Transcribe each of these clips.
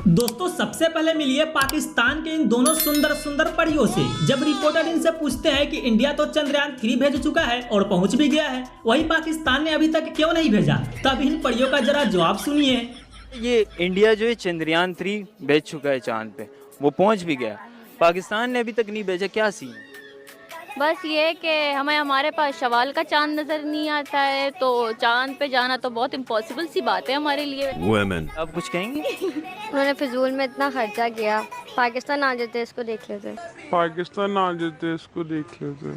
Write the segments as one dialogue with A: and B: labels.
A: दोस्तों सबसे पहले मिलिए पाकिस्तान के इन दोनों सुंदर सुंदर परियों से। जब रिपोर्टर इनसे पूछते हैं कि इंडिया तो चंद्रयान 3 भेज चुका है और पहुंच भी गया है, वही पाकिस्तान ने अभी तक क्यों नहीं भेजा, तब इन परियों का जरा जवाब सुनिए।
B: ये इंडिया जो है चंद्रयान 3 भेज चुका है चांद पे, वो पहुंच भी गया। पाकिस्तान ने अभी तक नहीं भेजा, क्या सीन?
C: बस ये कि हमें हमारे पास शवाल का चांद नजर नहीं आता है, तो चांद पे जाना तो बहुत इम्पॉसिबल सी बात है हमारे लिए।
B: आप कुछ कहेंगे?
C: उन्होंने फिजूल में इतना खर्चा किया, पाकिस्तान आ जाते इसको देख लेते।
D: पाकिस्तान आ जाते इसको देख लेते।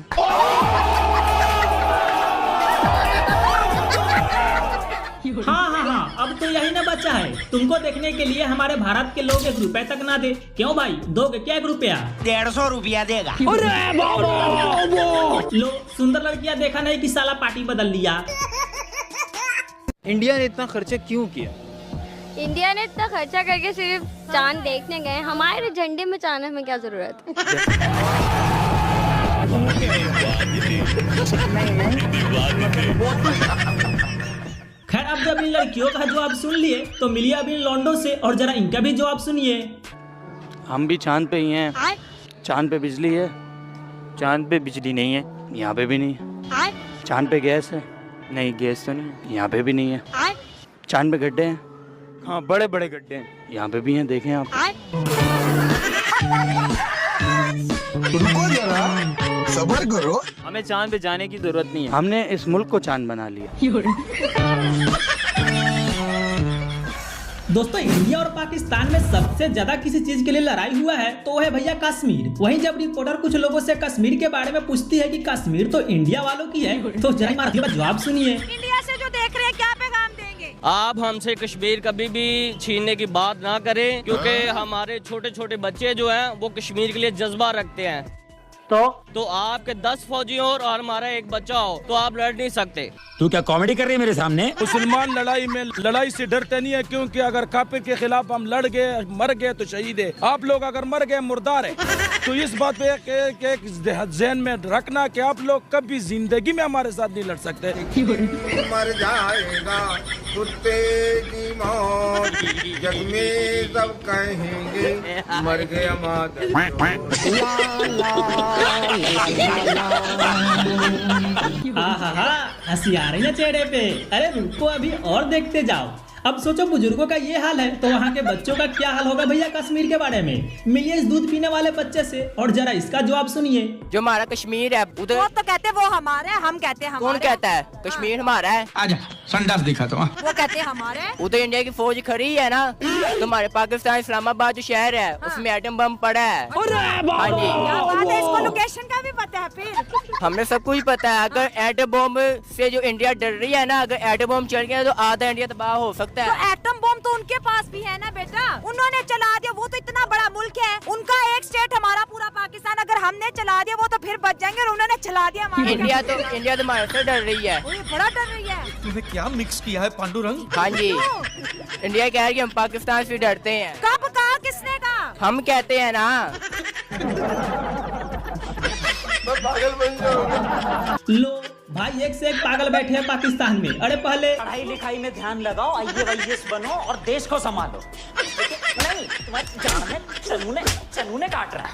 A: हाँ, अब तो यही ना बचा है। तुमको देखने के लिए हमारे भारत के लोग 1 रुपए तक ना दे। क्यों भाई, दोगे क्या 1 रुपया?
E: 150 रुपया देगा।
A: लो, सुंदर लड़कियां देखा नहीं कि साला पार्टी बदल लिया।
B: इंडिया ने इतना खर्चा क्यों किया?
C: इंडिया ने इतना खर्चा करके सिर्फ चांद देखने गए, हमारे झंडे में चांद में क्या जरूरत है?
A: खैर, अब जब इन लड़कियों का जवाब सुन लिए तो मिलिए अब इन लौंडों से, और जरा इनका भी जवाब सुनिए।
B: हम भी चांद पे ही हैं। चांद पे बिजली है, चांद पे बिजली नहीं है, यहाँ पे भी नहीं है। चांद पे गैस है, नहीं गैस तो नहीं है, यहाँ पे भी नहीं है। चांद पे गड्ढे हैं, हाँ बड़े बड़े गड्ढे हैं, यहाँ पे भी हैं, देखें आप।
F: रुको जरा, सब्र करो।
B: हमें चांद पे जाने की जरूरत नहीं है, हमने इस मुल्क को चांद बना लिया।
A: दोस्तों, इंडिया और पाकिस्तान में सबसे ज्यादा किसी चीज के लिए लड़ाई हुआ है तो वो है भैया कश्मीर। वहीं जब रिपोर्टर कुछ लोगों से कश्मीर के बारे में पूछती है कि कश्मीर तो इंडिया वालों की है, तो जरा जवाब सुनिए।
G: इंडिया से जो देख रहे हैं क्या पैगाम देंगे?
H: आप हमसे कश्मीर कभी भी छीनने की बात ना करें, क्योंकि हमारे छोटे छोटे बच्चे जो हैं वो कश्मीर के लिए जज्बा रखते हैं। तो आपके 10 फौजी हो और हमारा 1 बच्चा हो तो आप लड़ नहीं सकते।
E: तू क्या कॉमेडी कर रही है मेरे सामने?
D: मुसलमान लड़ाई से डरते नहीं है, क्योंकि अगर काफिर के खिलाफ हम लड़ गए, मर गए तो शहीद है। आप लोग अगर मर गए मुर्दार है। तो इस बात पे ज़हन में रखना कि आप लोग कभी जिंदगी में हमारे साथ नहीं लड़ सकते।
F: मर जाएगा कुत्ते की मौत, जग में सब कहेंगे मर गया माता।
A: हंसी आ रही है चेहरे पे। अरे रुको, अभी और देखते जाओ। अब सोचो, बुजुर्गों का ये हाल है तो वहाँ के बच्चों का क्या हाल होगा भैया कश्मीर के बारे में। मिलिए इस दूध पीने वाले बच्चे से और जरा इसका जवाब सुनिए।
H: जो हमारा कश्मीर है उधर
G: वो तो कहते हैं वो हमारा है, हम कहते हैं हमारा।
H: कौन कहता है कश्मीर हमारा है?
F: आजा संडास दिखा तो।
G: वो कहते हैं हमारे।
H: उधर इंडिया की फौज खड़ी है ना। तुम्हारे पाकिस्तान इस्लामाबाद जो शहर है उसमें एटम बम पड़ा है। हाँ जी,
G: क्या बात है, इसको लोकेशन का भी पता है फिर?
H: हमें सब कुछ पता है। अगर एटम बम से जो इंडिया डर रही है ना, अगर एटम बम चल गया तो आधा इंडिया तबाह हो सकता है।
G: तो एटम बम तो उनके पास भी है ना बेटा, उन्होंने चला दिया। वो तो इतना बड़ा मुल्क है, उनका एक स्टेट हमारा पूरा पाकिस्तान। अगर हमने चला दिया वो तो फिर बच जाएंगे, और उन्होंने चला दिया हमारे।
H: इंडिया तो हमारे से डर रही है।
G: बड़ा डर रही है।
E: तूने क्या मिक्स किया है पांडुरंग?
H: हाँ जी, इंडिया कह रही है कि हम पाकिस्तान से डरते हैं।
G: कब कहा, किसने कहा?
H: हम कहते हैं ना।
F: पागल बन जाओगे।
A: लो भाई, एक से एक पागल बैठे हैं पाकिस्तान में। अरे पहले
E: पढ़ाई लिखाई में ध्यान लगाओ, IAS बनो और देश को संभालो। नहीं, तुम्हारी जान में चनूने काट रहा है।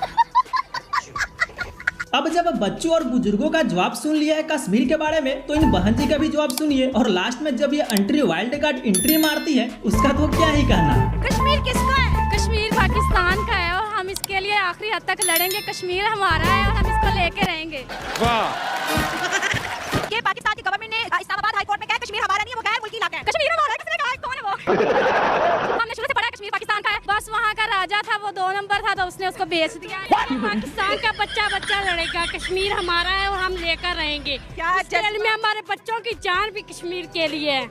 A: अब जब बच्चों और बुजुर्गों का जवाब सुन लिया है कश्मीर के बारे में, तो इन बहन जी का भी जवाब सुनिए। और लास्ट में जब ये एंट्री वाइल्ड कार्ड एंट्री मारती है, उसका तो क्या ही कहना।
G: कश्मीर किसका है?
C: कश्मीर पाकिस्तान का है और हम इसके लिए आखिरी हद तक लड़ेंगे। कश्मीर हमारा है और हम इसको लेके रहेंगे।
G: ये पाकिस्तान की गवर्नमेंट ने इस्लामाबाद हाई कोर्ट में कहा कश्मीर हमारा नहीं है, वो गैर मुल्की इलाका है। कश्मीर हमारा है, किसने कहा? कौन है वो? हमने शुरू से पढ़ा है कश्मीर पाकिस्तान का है।
C: बस वहाँ का राजा था, वो 2 नंबर था, तो उसने उसको बेच दिया। पाकिस्तान का बच्चा लड़ेगा, कश्मीर हमारा है और हम लेकर रहेंगे।
G: क्या
C: जेल में हमारे बच्चों की जान भी कश्मीर के लिए है।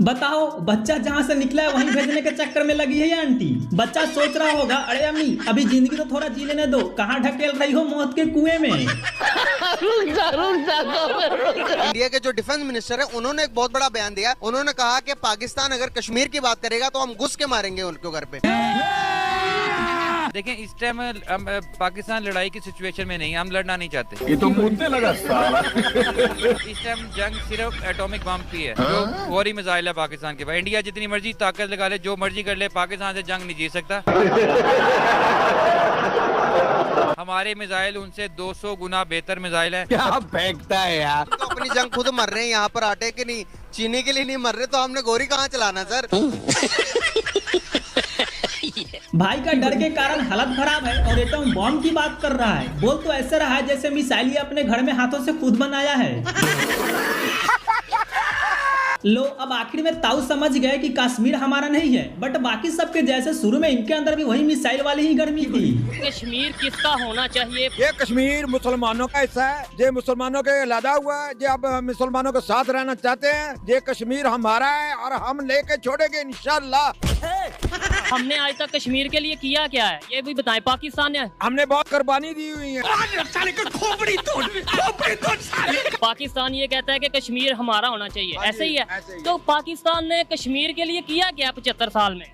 A: बताओ, बच्चा जहाँ से निकला है वहीं भेजने के चक्कर में लगी है ये आंटी। बच्चा सोच रहा होगा, अरे अम्मी अभी जिंदगी तो थोड़ा जी लेने दो, कहाँ ढकेल रही हो मौत के कुएं में।
I: इंडिया के जो डिफेंस मिनिस्टर है उन्होंने एक बहुत बड़ा बयान दिया। उन्होंने कहा कि पाकिस्तान अगर कश्मीर की बात करेगा तो हम घुस के मारेंगे उनके घर पे।
J: देखें इस टाइम पाकिस्तान लड़ाई की सिचुएशन में नहीं, हम लड़ना नहीं चाहते।
F: ये तो मुद्दे लगा साला।
J: इस टाइम जंग सिर्फ एटॉमिक बम की है, जो फौरी मिसाइल है पाकिस्तान के पास। इंडिया जितनी मर्जी ताकत लगा ले, जो मर्जी कर ले, पाकिस्तान से जंग नहीं जीत सकता। हमारे मिसाइल उनसे 200 गुना बेहतर मिसाइल है।
F: क्या फेंकता है यार।
I: तो अपनी जंग खुद मर रहे हैं यहाँ पर, आटे के नहीं चीनी के लिए नहीं मर रहे, तो हमने गोरी कहाँ चलाना सर।
A: भाई का डर के कारण हालत खराब है और एटम बॉम्ब की बात कर रहा है। बोल तो ऐसे रहा है जैसे मिसाइल ही अपने घर में हाथों से खुद बनाया है। लो अब आखिर में ताऊ समझ गए कि कश्मीर हमारा नहीं है, बट बाकी सबके जैसे शुरू में इनके अंदर भी वही मिसाइल वाली ही गर्मी थी।
H: कश्मीर किसका होना चाहिए?
F: ये कश्मीर मुसलमानों का हिस्सा है, ये मुसलमानों के लदा हुआ है, ये अब मुसलमानों के साथ रहना चाहते हैं। ये कश्मीर हमारा है और हम लेके छोड़ेंगे इंशाल्लाह।
H: हमने आज तक कश्मीर के लिए किया क्या है, ये भी बताएं। पाकिस्तान ने
F: हमने बहुत कुर्बानी दी हुई है।
H: पाकिस्तान ये कहता है कि कश्मीर हमारा होना चाहिए, ऐसे ही है। तो पाकिस्तान ने कश्मीर के लिए किया क्या 75 साल में?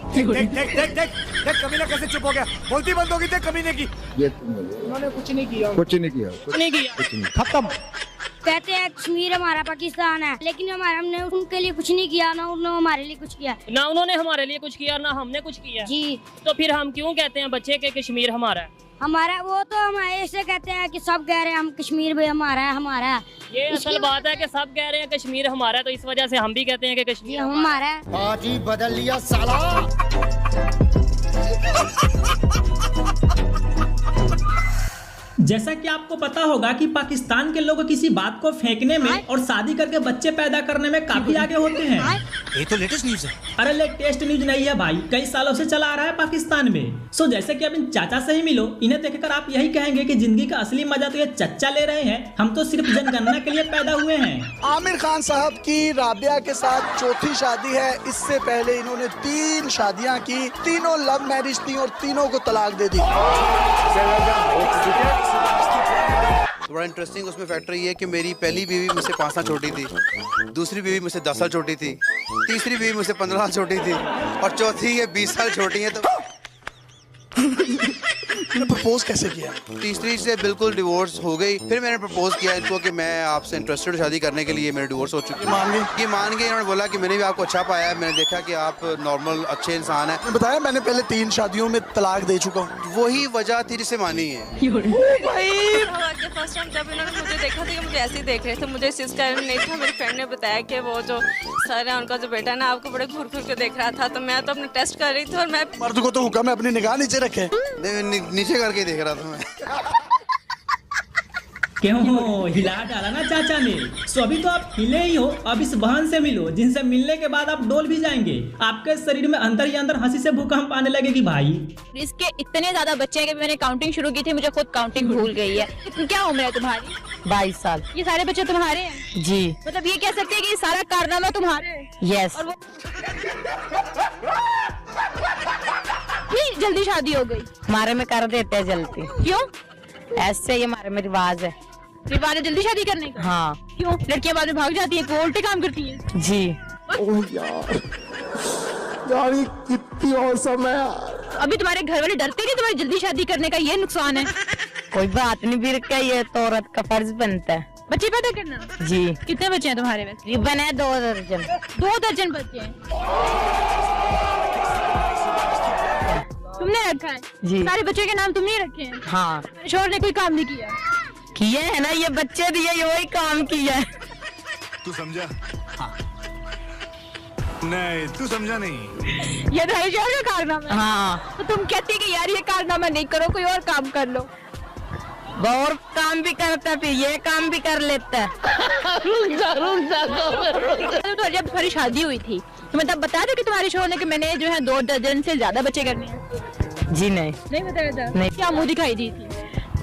F: देख कमीना कैसे चुप हो गया, बोलती बंद होगी थे कमीने की।
K: उन्होंने कुछ नहीं किया।
H: नहीं किया,
F: खत्म।
K: कहते हैं कश्मीर हमारा पाकिस्तान है, लेकिन हमने उनके लिए कुछ नहीं किया, ना उन्होंने हमारे लिए कुछ किया।
H: ना उन्होंने हमारे लिए कुछ किया, ना हमने कुछ किया।
K: जी
H: तो फिर हम क्यों कहते हैं बच्चे के कश्मीर हमारा है?
K: हमारा वो तो हम ऐसे कहते हैं कि सब कह रहे हैं हम कश्मीर भी हमारा है, हमारा है।
H: ये असल बात है कि सब कह रहे हैं कश्मीर हमारा है, तो इस वजह से हम भी कहते हैं कि कश्मीर
K: हमारा है।
F: आज ही बदल लिया साला।
A: जैसा कि आपको पता होगा कि पाकिस्तान के लोग किसी बात को फेंकने में और शादी करके बच्चे पैदा करने में काफी आगे होते हैं।
F: ये तो लेटेस्ट न्यूज है।
A: अरे लेटेस्ट न्यूज नहीं है भाई, कई सालों से चला आ रहा है पाकिस्तान में। सो जैसे कि अब इन चाचा से ही मिलो, इन्हें देखकर आप यही कहेंगे कि जिंदगी का असली मजा तो ये चच्चा ले रहे हैं, हम तो सिर्फ जनगणना के लिए पैदा हुए हैं।
L: आमिर खान साहब की राबिया के साथ चौथी शादी है। इससे पहले इन्होंने 3 शादियां की, तीनों लव मैरिज थी और तीनों को तलाक दे दी।
I: बड़ा इंटरेस्टिंग उसमें फैक्टर ये है कि मेरी पहली बीवी मुझसे 5 साल छोटी थी, दूसरी बीवी मुझसे 10 साल छोटी थी, तीसरी बीवी मुझसे 15 साल छोटी थी और चौथी ये 20 साल छोटी है। तो
L: प्रपोज कैसे किया?
I: तीसरी से बिल्कुल डिवोर्स हो गई। फिर मैंने प्रपोज किया इनको कि मैं आपसे इंटरेस्टेड शादी करने के लिए, मेरे डिवोर्स हो चुकी है। मान गए। इन्होंने बोला कि मैंने भी आपको अच्छा पाया है, मैंने देखा कि आप नॉर्मल अच्छे इंसान हैं।
L: बताया मैंने पहले 3 शादियों में तलाक दे चुका हूँ।
I: वही वजह थी जिसे मानी है।
C: फर्स्ट टाइम जब इन्होंने मुझे देखा था, मुझे ऐसे ही देख रहे थे, मुझे इस चीज़ का नहीं था। मेरी फ्रेंड ने बताया कि वो जो सर है उनका जो बेटा है ना, आपको बड़े घूर घूर के देख रहा था। तो मैं तो अपने टेस्ट कर रही थी और मैं
L: मर्द को तो हुक्म है अपनी निगाह नीचे रखे।
I: नीचे करके देख रहा था मैं।
A: क्यों हिला डाला ना चाचा ने। सो अभी तो आप हिले ही हो, अब इस बहन से मिलो जिनसे मिलने के बाद आप डोल भी जाएंगे। आपके शरीर में अंदर ही अंदर हंसी से भूकंप आने लगेगी भाई।
C: इसके इतने ज्यादा बच्चे हैं कि मैंने काउंटिंग शुरू की थी, मुझे खुद काउंटिंग भूल गई है। क्या उम्र है तुम्हारी?
K: 22 साल।
C: ये सारे बच्चे तुम्हारे हैं?
K: जी।
C: मतलब ये कह सकते हैं कि ये सारा कारनामा तुम्हारे है?
K: यस।
C: जल्दी शादी हो गई?
K: हमारे में कर देते हैं जल्दी।
C: क्यों?
K: ऐसे ही हमारे में रिवाज है।
C: रिवाज है जल्दी शादी करने का?
K: हाँ।
C: क्यों? लड़कियां बाद में भाग जाती हैं, कोई उल्टे काम करती हैं।
K: जी।
L: ओह यार कितनी औसम है।
C: अभी तुम्हारे घर वाले डरते हैं कि तुम्हारी जल्दी शादी करने का ये नुकसान है?
K: कोई बात नहीं, बीर का ये तो औरत का फर्ज बनता है
C: बच्चे पैदा करना।
K: जी।
C: कितने बच्चे हैं तुम्हारे में?
K: रिबन है 2 दर्जन।
C: 2 दर्जन बच्चे हैं तुमने रखा है?
K: जी।
C: सारे बच्चों के नाम तुमने रखे हैं?
K: हाँ।
C: शोहर ने कोई काम नहीं किया?
K: किए है ना, ये बच्चे दिए, ये वही काम किया है।
F: तू समझा? हाँ। नहीं तू समझा नहीं।
C: ये तो शोहर का कारनामा है।
K: हाँ।
C: तो तुम कहती कि यार ये कारनामा नहीं करो, कोई और काम कर लो।
K: वो और काम भी करता है, फिर ये काम भी कर लेता है।
C: तो जब तुम्हारी शादी हुई थी तो मैं तब बताया था कि तुम्हारे शोहर ने कि मैंने जो है 2 दर्जन से ज्यादा बच्चे करने हैं?
K: जी नहीं।
C: नहीं बताया था?
K: नहीं।
C: क्या मुँह दिखाई दी थी?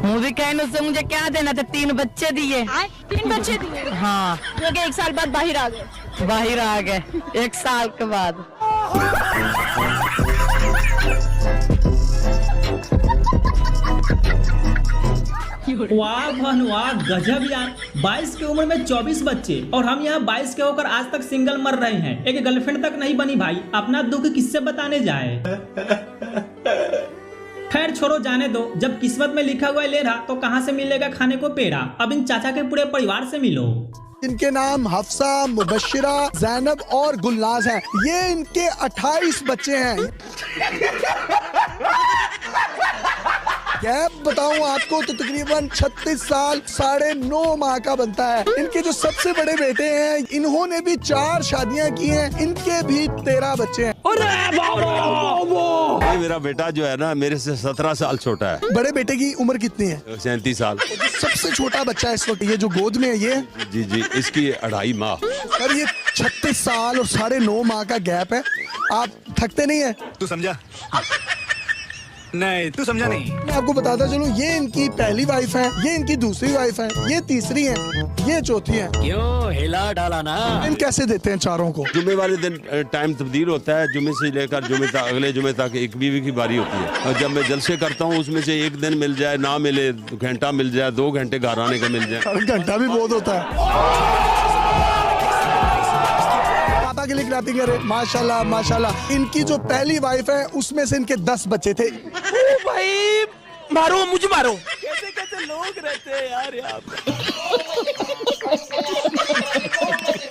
K: मुझे कहने से मुझे क्या देना था, 3 बच्चे दिए।
C: 3 बच्चे दिए?
K: हाँ।
C: जो कि 1 साल बाद बाहर आ गए?
K: बाहर आ गए 1 साल के बाद।
A: वाह बहन वाह, गजब यार। 22 की उम्र में 24 बच्चे और हम यहाँ 22 के होकर आज तक सिंगल मर रहे हैं। एक गर्लफ्रेंड तक नहीं बनी भाई, अपना दुख किससे बताने जाए। खैर छोड़ो, जाने दो। जब किस्मत में लिखा हुआ है लेढ़ा तो कहाँ से मिलेगा खाने को पेड़ा। अब इन चाचा के पूरे परिवार से मिलो।
L: इनके नाम हफ्सा, मुबशिरा, जैनब और गुलनाज हैं। ये इनके 28 बच्चे हैं। गैप बताऊं आपको तो तकरीबन 36 साल 9.5 माह का बनता है। इनके जो सबसे बड़े बेटे हैं, इन्होंने भी 4 शादियां की हैं। इनके भी 13 बच्चे हैं।
M: भाई मेरा बेटा जो है ना मेरे से 17 साल छोटा है।
L: बड़े बेटे की उम्र कितनी है?
M: 37 साल।
L: जो सबसे छोटा बच्चा है इस वक्त, ये जो गोद में है, ये
M: जी जी, इसकी 2.5 माह।
L: और ये 36 साल और 9.5 माह का गैप है। आप थकते नहीं है?
N: तू समझा नहीं, तू समझा नहीं।
L: मैं आपको बताता चलूं, ये इनकी पहली वाइफ है, ये इनकी दूसरी वाइफ है, ये तीसरी है, ये चौथी है।
N: क्यों हिला डाला ना?
L: इन कैसे देते हैं चारों को?
M: जुमे वाले दिन टाइम तब्दील होता है। जुमे से लेकर जुमे तक, अगले जुमे तक एक बीवी की बारी होती है। और जब मैं जलसे करता हूँ उसमें से एक दिन मिल जाए, ना मिले, घंटा मिल जाए, 2 घंटे घर आने का मिल जाए।
L: घंटा भी बहुत होता है। के लिए क्लैपिंग करें। माशाल्लाह माशाल्लाह। इनकी जो पहली वाइफ है उसमें से इनके 10 बच्चे थे।
N: भाई मारो, मुझे मारो। कैसे कैसे लोग रहते हैं यार यहाँ पे।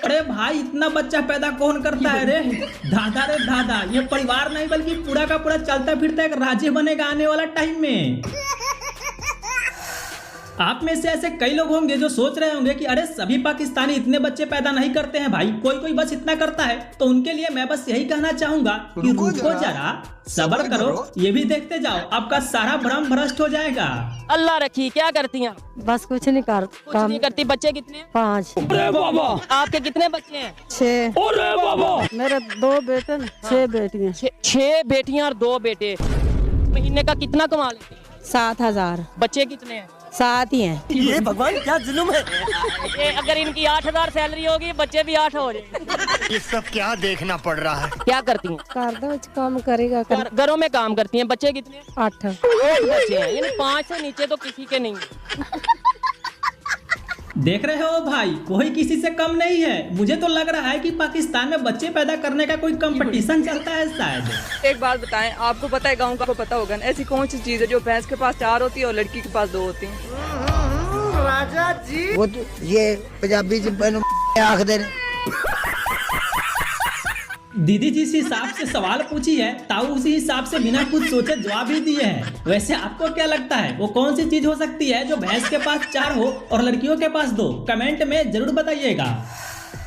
A: अरे भाई, इतना बच्चा पैदा कौन करता है रे? दादा रे दादा, ये परिवार नहीं बल्कि पूरा का पूरा चलता फिरता एक राज्य बनेगा आने वाला टाइम में। आप में से ऐसे कई लोग होंगे जो सोच रहे होंगे कि अरे सभी पाकिस्तानी इतने बच्चे पैदा नहीं करते हैं भाई, कोई कोई बस इतना करता है। तो उनके लिए मैं बस यही कहना चाहूंगा कि रुको जरा, सब्र करो, ये भी देखते जाओ, आपका सारा भ्रम भ्रष्ट हो जाएगा।
H: अल्लाह रखी। क्या करती हैं?
K: बस कुछ नहीं
H: नहीं करती। बच्चे कितने हैं?
K: 5।
H: अरे बाबा। आपके कितने बच्चे हैं?
K: 6।
H: अरे बाबा।
K: मेरे 2 बेटे, 6 बेटियां।
H: 6 बेटियां और 2 बेटे। महीने का कितना कमा लेते हैं?
K: 7,000।
H: बच्चे कितने हैं?
K: 7 ही हैं।
N: ये भगवान क्या जुल्म है।
H: ये अगर इनकी 8,000 सैलरी होगी, बच्चे भी 8 हो जाएंगे।
N: ये सब क्या देखना पड़ रहा है।
H: क्या करती हैं?
K: कर दो, काम करेगा।
H: घरों में काम करती हैं। बच्चे कितने?
K: 8
H: बच्चे हैं, यानी 5 से नीचे तो किसी के नहीं है।
A: देख रहे हो भाई, कोई किसी से कम नहीं है। मुझे तो लग रहा है कि पाकिस्तान में बच्चे पैदा करने का कोई कंपटीशन चलता है शायद।
O: एक बात बताएं, आपको पता है, गांव का को पता होगा ना, ऐसी कौन सी चीज है जो भैंस के पास 4 होती है और लड़की के पास 2 होती है?
N: राजा जी।
P: वो तो ये पंजाबी आख दे।
A: दीदी जिस हिसाब से सवाल पूछी है, ताऊ उसी हिसाब से बिना कुछ सोचे जवाब ही दिए हैं। वैसे आपको क्या लगता है वो कौन सी चीज हो सकती है जो भैंस के पास 4 हो और लड़कियों के पास 2? कमेंट में जरूर बताइएगा।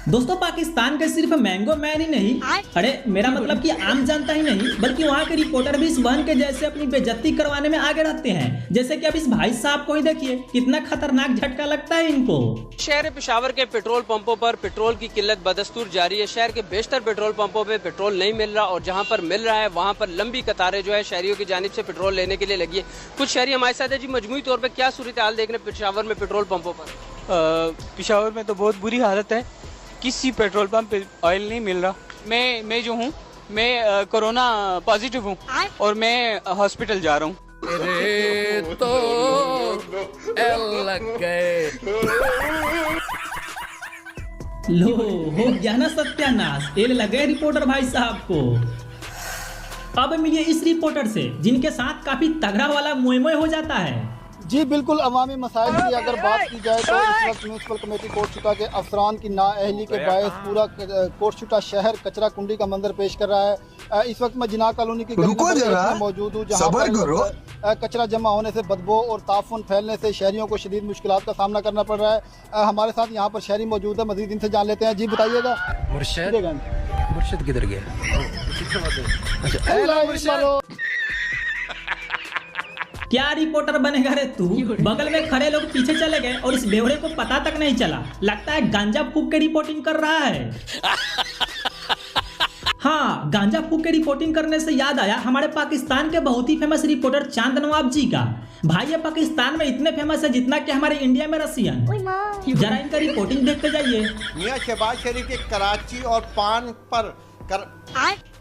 A: दोस्तों, पाकिस्तान के सिर्फ मैंगो मैन ही नहीं, अरे मेरा मतलब कि आम जनता ही नहीं, बल्कि वहाँ के रिपोर्टर भी इस बहन के जैसे अपनी बेइज्जती करवाने में आगे रहते हैं। जैसे कि अब इस भाई साहब को ही देखिए, कितना खतरनाक झटका लगता है इनको।
Q: शहर पेशावर के पेट्रोल पंपों पर पेट्रोल की किल्लत बदस्तूर जारी है। शहर के बेशतर पेट्रोल पंपों पे पेट्रोल नहीं मिल रहा और जहाँ पर मिल रहा है वहाँ पर लंबी कतारें जो है शहरियों की जानिब से पेट्रोल लेने के लिए लगी है। कुछ शहरी हमारे साथ है जी। मजमूई तौर पर क्या सूरत हाल देख रहे हैं पेशावर में पेट्रोल पंपों पर?
R: पेशावर में तो बहुत बुरी हालत है। किसी पेट्रोल पंप पे ऑयल नहीं मिल रहा। मैं जो हूँ, मैं कोरोना पॉजिटिव हूँ और मैं हॉस्पिटल जा रहा हूँ।
A: लो हो गया ना सत्यानाश, एल लगे रिपोर्टर भाई साहब को। अब मिलिए इस रिपोर्टर से जिनके साथ काफी तगड़ा वाला मोय मोय हो जाता है।
S: जी बिल्कुल, अवामी मसाइल की अगर बात की जाए तो इस वक्त म्यूनसिपल कमेटी कोटशुटा के अफसरान की नाअहली के बायस पूरा कोटशुटा शहर कचरा कुंडी का मंजर पेश कर रहा है। इस वक्त मैं जिना कॉलोनी की गली में मौजूद हूँ, जहाँ पर कचरा जमा होने से बदबू और ताफुन फैलने से शहरियों को शदीद मुश्किलात का सामना करना पड़ रहा है। हमारे साथ यहाँ पर शहरी मौजूद है, मजीद इनसे जान लेते हैं। जी बताइएगा,
N: मुर्शिद किधर गया?
A: क्या रिपोर्टर बनेगा रे तू? बगल में खड़े लोग पीछे चले गए और इस बेवड़े को पता तक नहीं चला। लगता है गांजा फूक के रिपोर्टिंग कर रहा है। हाँ, गांजा फूक के रिपोर्टिंग करने से याद आया हमारे पाकिस्तान के बहुत ही फेमस रिपोर्टर चांद नवाब जी का। भाई ये पाकिस्तान में इतने फेमस है जितना कि हमारे इंडिया में रसियन। जरा इनका रिपोर्टिंग देखते जाइए।
T: मियां शहबाज शरीफ के कराची और पान पर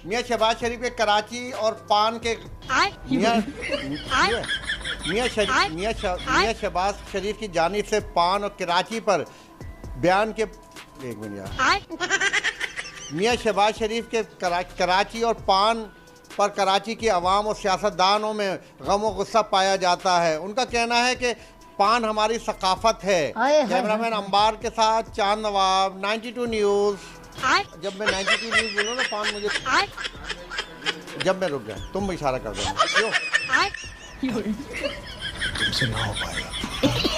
T: मियां शहबाज शरीफ के कराची और पान के मियां शहबाज शरीफ की जानिब से पान और कराची पर बयान के मियां शहबाज शरीफ के कराची और पान पर कराची की आवाम और सियासतदानों में गम और गुस्सा पाया जाता है। उनका कहना है कि पान हमारी सकाफत है। कैमरामैन अंबार के साथ चांद नवाब, 92 न्यूज़। जब मैं 92 न्यूज़ बोलूँ ना पान मुझे, जब मैं रुक गया तुम इशारा कर दो क्यों? तुमसे ना हो पाएगा।